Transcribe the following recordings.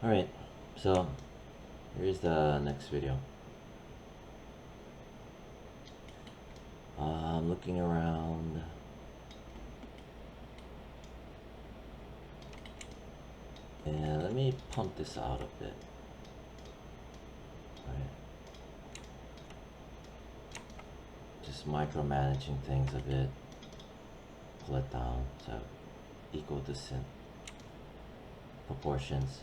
Alright, so here's the next video. I'm looking around. And let me pump this out a bit. Right. Just micromanaging things a bit. Pull it down so equidistant proportions.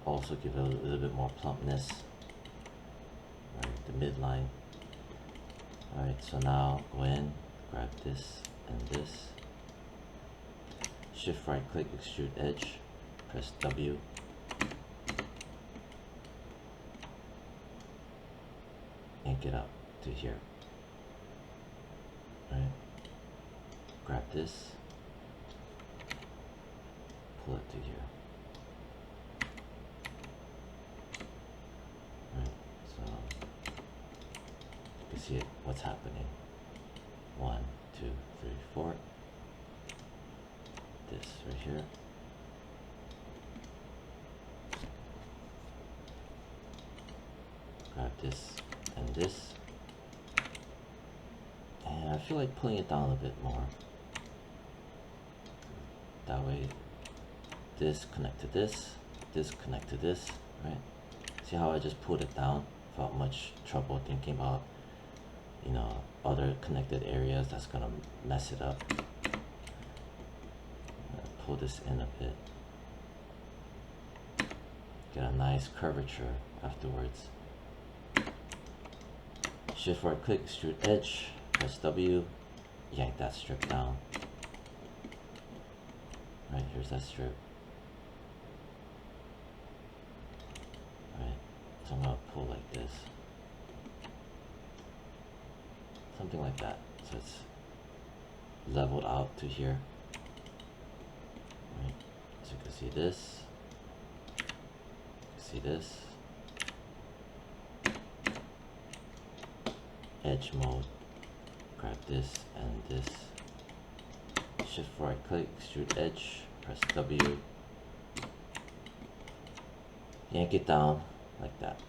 Also give it a little bit more plumpness. Right, the midline. Alright, so now go in, grab this and this. Shift right click, extrude edge, press W. And get up to here. Right. Grab this, pull it to here. Right, so you can see it, what's happening. 1, 2, 3, 4. This right here. Grab this and this. And I feel like pulling it down a bit more. That way this connect to this connect to this, right? See how I just pulled it down without much trouble thinking about, you know, other connected areas that's gonna mess it up. Pull this in a bit. Get a nice curvature afterwards. Shift right click, extrude edge, press W, yank that strip down. Right, here's that strip. Right, so I'm gonna pull like this. Something like that. So it's leveled out to here. Right, so you can see this. See this. Edge mode. Grab this and this. Shift right click, extrude edge, press W. Yank it down like that.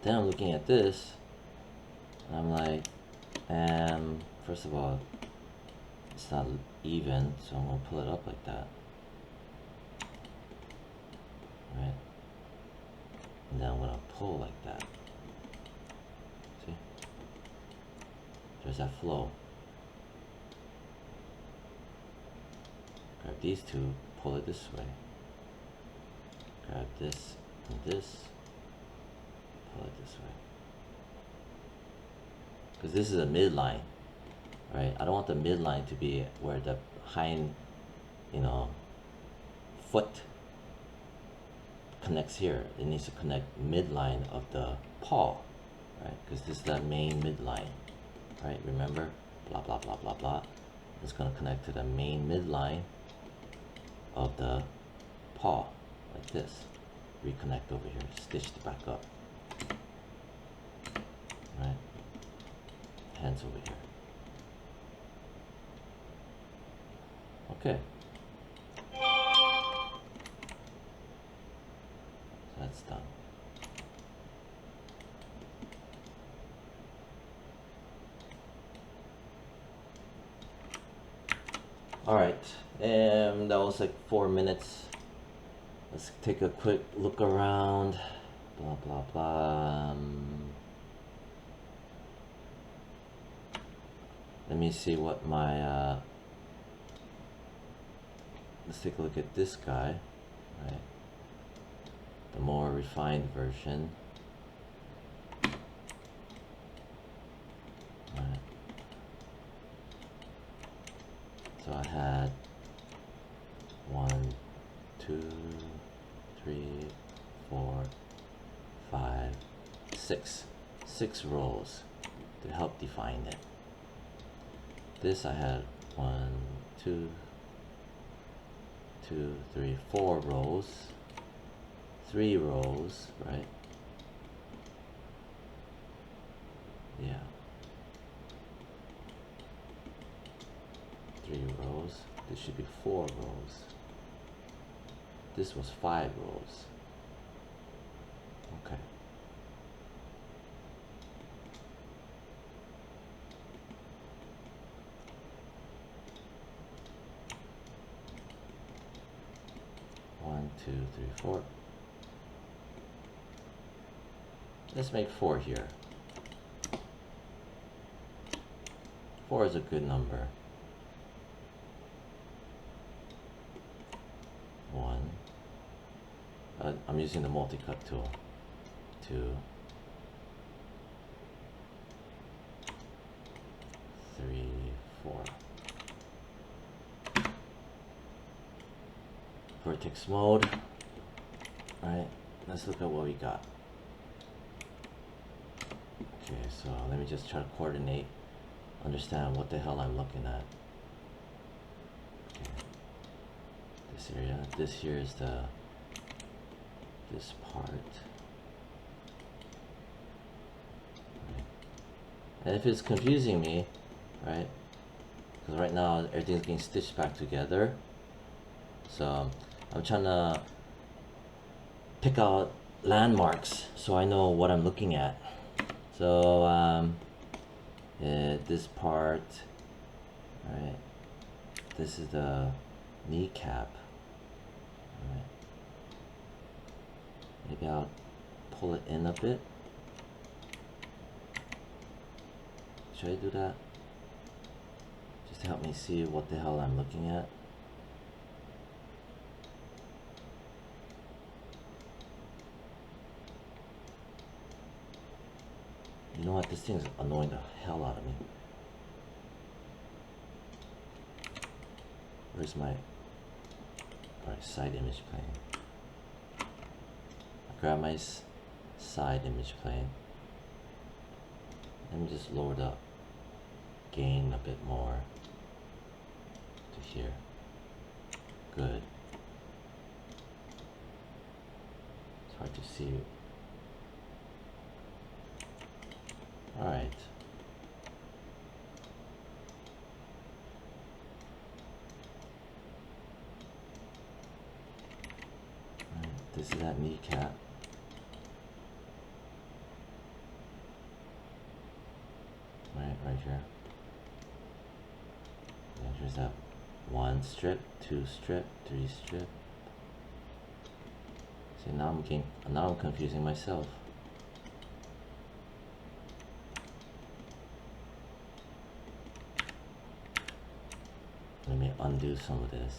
Then I'm looking at this and I'm like, first of all, it's not even, so I'm gonna pull it up like that. Right? And then I'm gonna pull like that. See? There's that flow. Grab these two, pull it this way. Grab this and this, pull it this way. Because this is a midline, right? I don't want the midline to be where the hind, you know, foot connects here. It needs to connect midline of the paw, right? Because this is the main midline, right? Remember, blah blah blah blah blah. It's going to connect to the main midline of the paw, like this. Reconnect over here, stitch it back up, right? Hands over here. Okay. So that's done. Alright, and that was like 4 minutes. Let's take a quick look around. Blah blah blah. Let me see what my let's take a look at this guy, right? The more refined version. Right. So I had 1, 2, 3, 4, 5, 6. 6 rows to help define it. This I had 1, 2, 3, 4 rows. 3 rows, right? Yeah. 3 rows. This should be 4 rows. this was 5 rows. Okay. One, two, three, 4. Let's make 4 here. 4 is a good number. 1. I'm using the multi-cut tool. 2, 3, 4. Vertex mode. Alright, let's look at what we got. Okay, so let me just try to coordinate, understand what the hell I'm looking at. Okay. This area, this here is this part. Right. And if it's confusing me, right, because right now everything's getting stitched back together, so I'm trying to pick out landmarks so I know what I'm looking at. So this part, right, this is the kneecap. Right. Maybe I'll pull it in a bit. Should I do that? Just to help me see what the hell I'm looking at. You know what? This thing's annoying the hell out of me. Where's my... Alright, side image plane. I grab my side image plane. Let me just lower the gain a bit more to here. Good. It's hard to see. Alright. This is that kneecap. Right here. And here's that 1 strip, 2 strip, 3 strip. See, now I'm confusing myself. Let me undo some of this.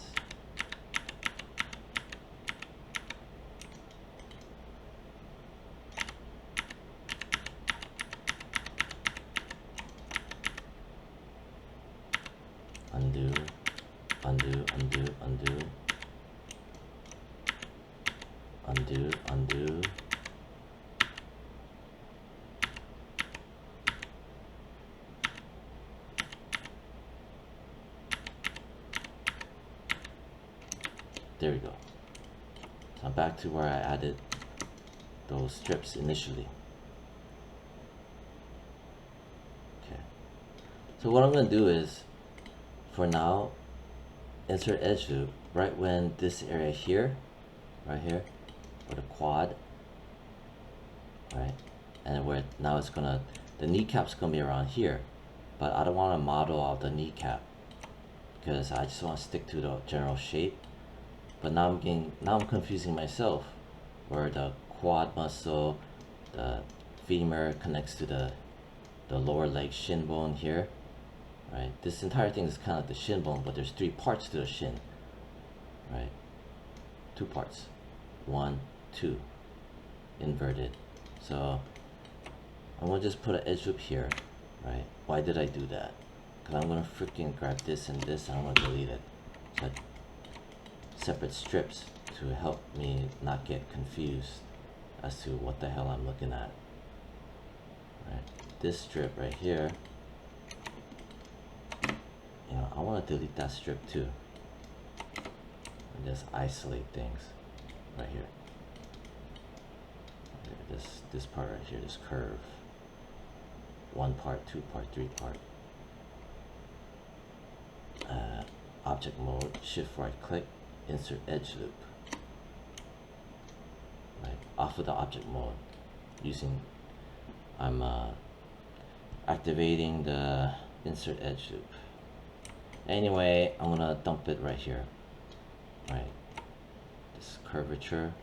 Undo, undo, undo, undo. Undo, undo. There we go. So I'm back to where I added those strips initially. Okay. So what I'm going to do is, for now, insert edge loop right when this area here, right here, or the quad, right, and where now it's gonna, the kneecap's gonna be around here, but I don't want to model out the kneecap because I just want to stick to the general shape. But now I'm confusing myself, where the quad muscle, the femur connects to the lower leg shin bone here. Right, this entire thing is kind of like the shin bone, but there's 3 parts to the shin. Right, 2 parts, 1, 2, inverted. So I'm gonna just put an edge loop here. Right, why did I do that? Because I'm gonna freaking grab this and this, and I'm gonna delete it. So separate strips to help me not get confused as to what the hell I'm looking at. Right, this strip right here. You know, I want to delete that strip too, and just isolate things right here. Okay, this part right here, this curve, 1 part, 2 part, 3 part. Object mode, shift right click, insert edge loop. off of the object mode using, I'm activating the insert edge loop. Anyway, I'm gonna dump it right here, right? This curvature,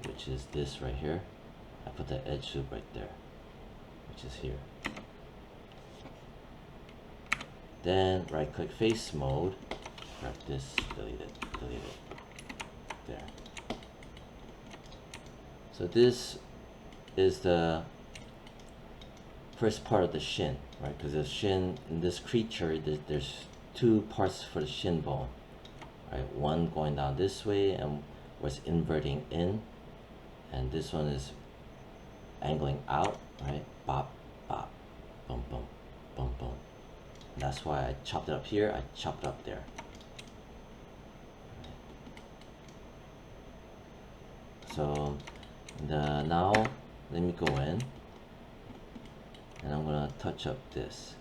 which is this right here. I put the edge loop right there, which is here. Then right click face mode, grab this, delete it, there. So this is the first part of the shin, right? Because the shin in this creature, there's two parts for the shin bone, right? One going down this way and was inverting in, and this one is angling out, right? Bop, bop, boom, boom, boom, boom. And that's why I chopped it up here, I chopped it up there. So now let me go in and I'm gonna touch up this,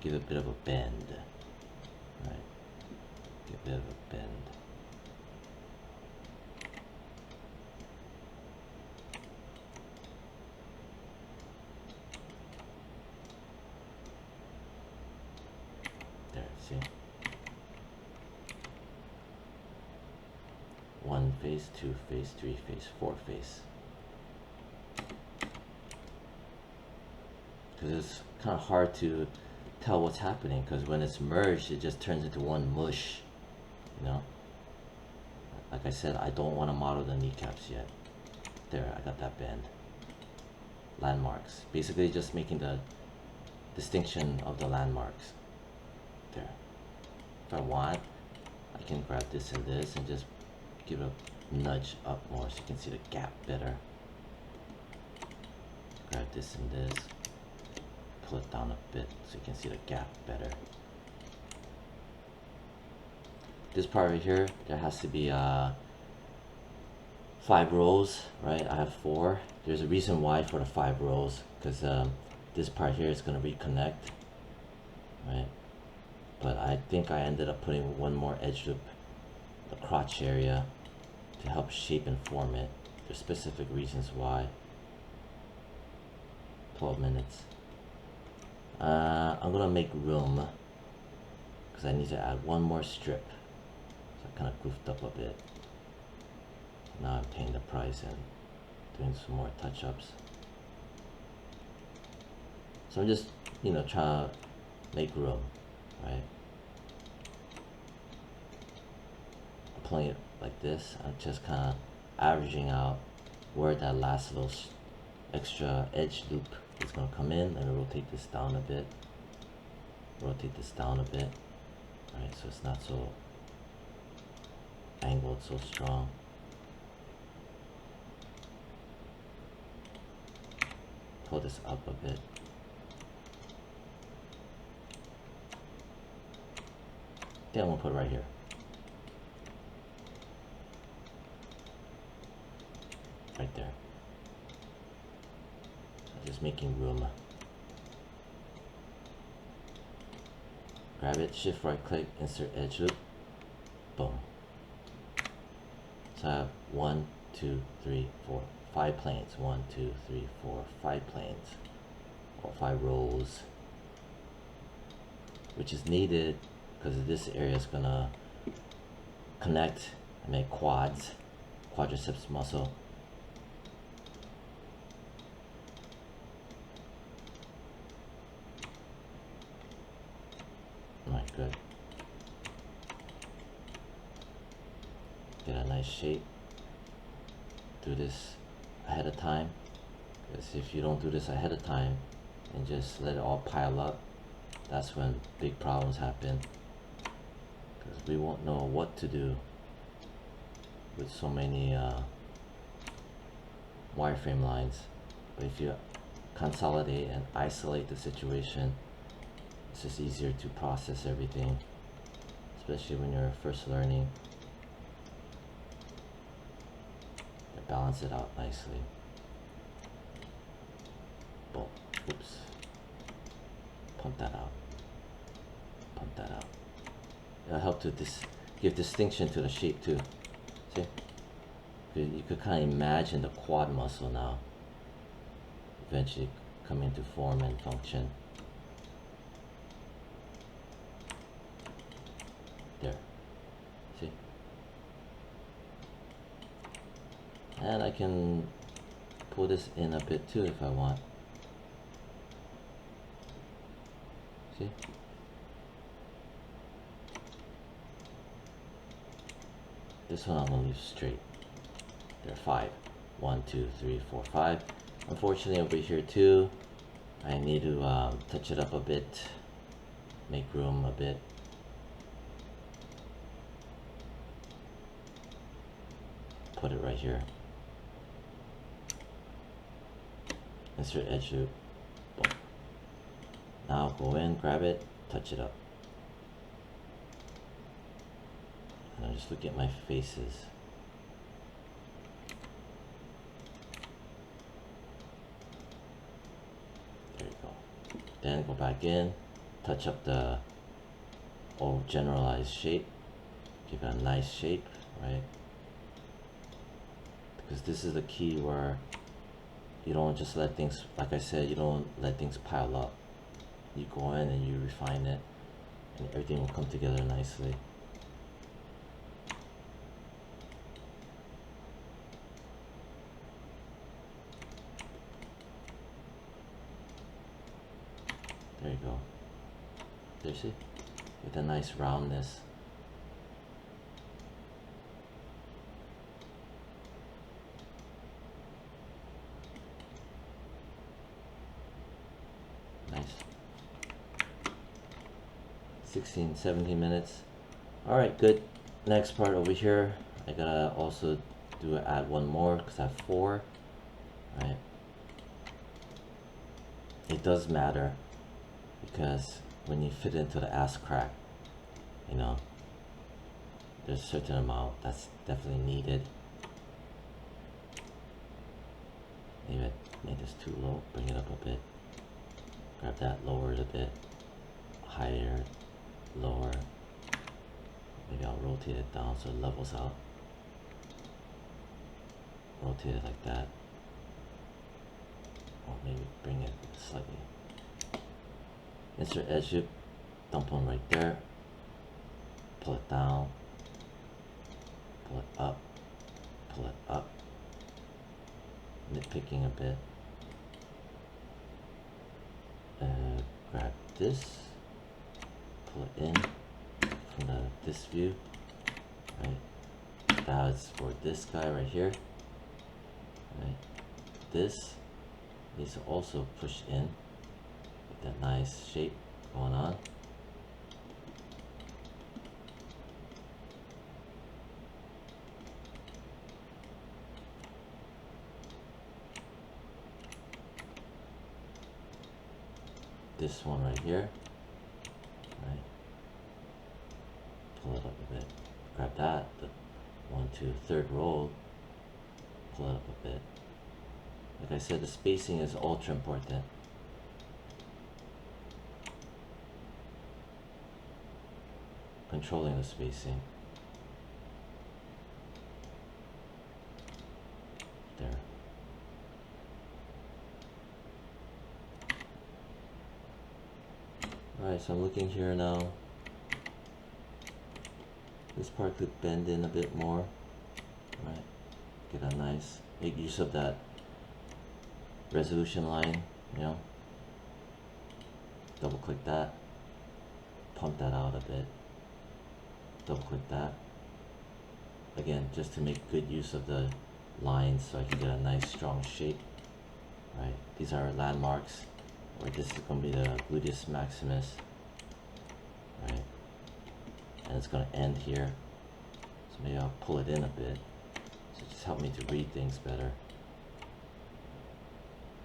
give it a bit of a bend, right? Give a bit of a bend. There, see? One face, two face, three face, four face. Because it's kind of hard to tell what's happening, because when it's merged it just turns into one mush, you know. Like I said, I don't want to model the kneecaps yet. There, I got that bend. Landmarks, basically just making the distinction of the landmarks. There. If I want, I can grab this and this and just give it a nudge up more so you can see the gap better. Grab this and this, pull it down a bit so you can see the gap better. This part right here, there has to be 5 rows, right? I have 4. There's a reason why for the 5 rows, because this part here is going to reconnect, right? But I think I ended up putting one more edge loop, the crotch area, to help shape and form it. There's specific reasons why. 12 minutes. I'm gonna make room because I need to add one more strip. So I kind of goofed up a bit. Now I'm paying the price and doing some more touch-ups. So I'm just, you know, trying to make room, right? I'm playing it like this. I'm just kind of averaging out where that last little extra edge loop is going to come in. Let me rotate this down a bit. Rotate this down a bit. Right, so it's not so angled, so strong. Pull this up a bit. Then we'll put it right here. Right there. Just making room. Grab it, shift right click, insert edge loop, boom. So I have 1, 2, 3, 4, 5 planes. 1, 2, 3, 4, 5 planes, or 5 rows, which is needed because this area is gonna connect and make quads, quadriceps muscle. Alright, good. Get a nice shape. Do this ahead of time, because if you don't do this ahead of time and just let it all pile up, that's when big problems happen, because we won't know what to do with so many wireframe lines. But if you consolidate and isolate the situation, it's just easier to process everything, especially when you're first learning. Balance it out nicely. Boom. Oops. Pump that out. Pump that out. It'll help to give distinction to the shape too. See? You could kind of imagine the quad muscle now eventually come into form and function. There. See? And I can pull this in a bit too if I want. See? This one I'm gonna leave straight. There are 5. 1, 2, 3, 4, 5. Unfortunately, over here too, I need to touch it up a bit, make room a bit. Put it right here. Insert edge loop. Boom. Now go in, grab it, touch it up. And I'll just look at my faces. There you go. Then go back in, touch up the old generalized shape. Give it a nice shape, right? Because this is the key where you don't just let things, like I said, you don't let things pile up. You go in and you refine it, and everything will come together nicely. There you go. There, see? With a nice roundness. Nice. 16, 17 minutes. Alright, good. Next part over here, I gotta also add one more because I have 4. Right? It does matter because when you fit into the ass crack, you know, there's a certain amount that's definitely needed. Maybe I made this too low, bring it up a bit. Grab that, lower it a bit. Higher, lower. Maybe I'll rotate it down so it levels out. Rotate it like that. Or maybe bring it slightly. Insert edge loop, dump one right there. Pull it down. Pull it up. Pull it up. Nitpicking a bit. Grab this. Pull it in from this view. Right. That's for this guy right here. Right. This needs to also push in with that nice shape going on. This one right here, right? Pull it up a bit. Grab that, the 1, 2, third roll. Pull it up a bit. Like I said, the spacing is ultra important. Controlling the spacing. There. Alright, so I'm looking here now. This part could bend in a bit more. Right. Get a nice, make use of that resolution line, you know. Double click that. Pump that out a bit. Double click that. Again, just to make good use of the lines so I can get a nice strong shape. Right. These are landmarks. Or this is going to be the gluteus maximus, right? And it's going to end here. So maybe I'll pull it in a bit. So just help me to read things better.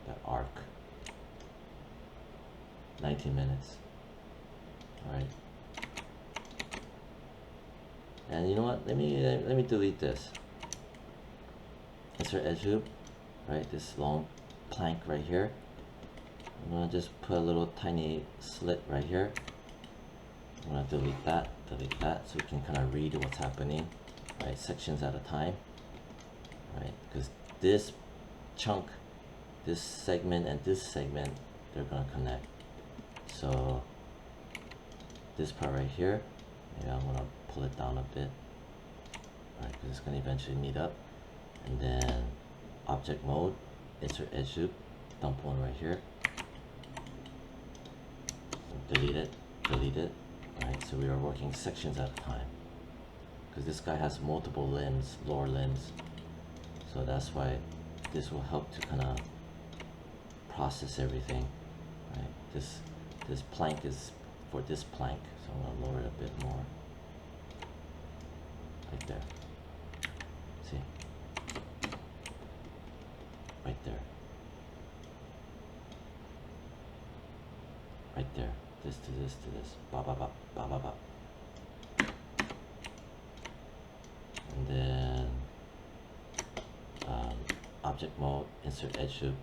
That arc. 19 minutes. Alright. And you know what? Let me delete this. Insert edge loop. Right, this long plank right here. I'm gonna just put a little tiny slit right here. I'm gonna delete that, so we can kind of read what's happening, right? Sections at a time. right? Because this chunk, this segment and this segment, they're gonna connect. So this part right here, maybe I'm gonna pull it down a bit, right? Because it's gonna eventually meet up. And then object mode, insert edge loop, dump one right here, delete it, delete it. Right, so we are working sections at a time because this guy has multiple limbs, lower limbs, so that's why this will help to kind of process everything. Right, this plank is for this plank, so I'm gonna lower it a bit more, right there. See, right there, right there. This to this to this, ba ba ba ba ba ba. And then object mode, insert edge loop,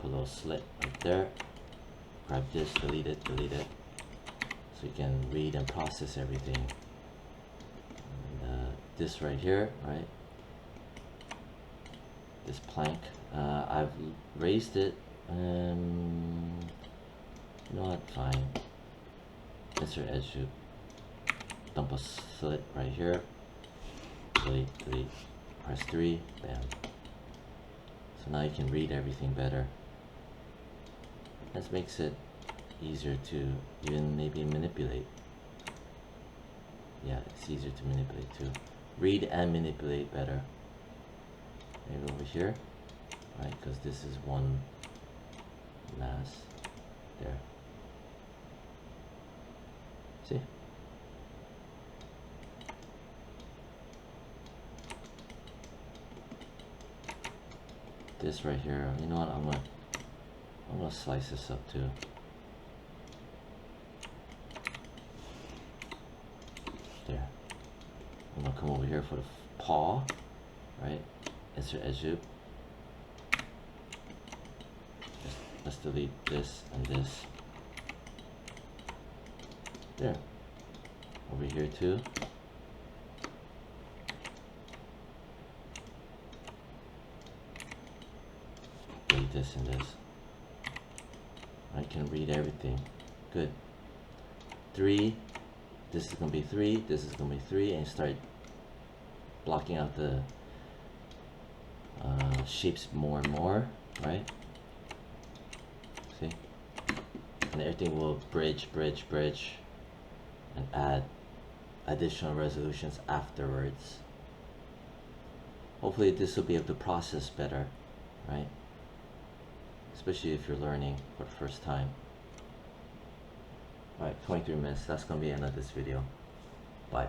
put a little slit right there. Grab this, delete it, so you can read and process everything. And, this right here, right? This plank, I've raised it. You know what? Fine. Insert edge loop, dump a slit right here, delete, delete, press 3, bam. So now you can read everything better. This makes it easier to even maybe manipulate. Yeah, it's easier to manipulate too. Read and manipulate better. Maybe over here, right? Because this is one mass. There. See? This right here, you know what? I'm gonna slice this up too. There. I'm gonna come over here for the paw, right? Insert edge loop. Let's delete this and this. There. Over here too. Delete this and this. I can read everything. Good. 3. This is gonna be 3. This is gonna be 3, and start blocking out the shapes more and more, right? See? And everything will bridge, and add additional resolutions afterwards. Hopefully this will be able to process better, right? Especially if you're learning for the first time. Alright, 23 minutes. That's gonna be the end of this video. Bye.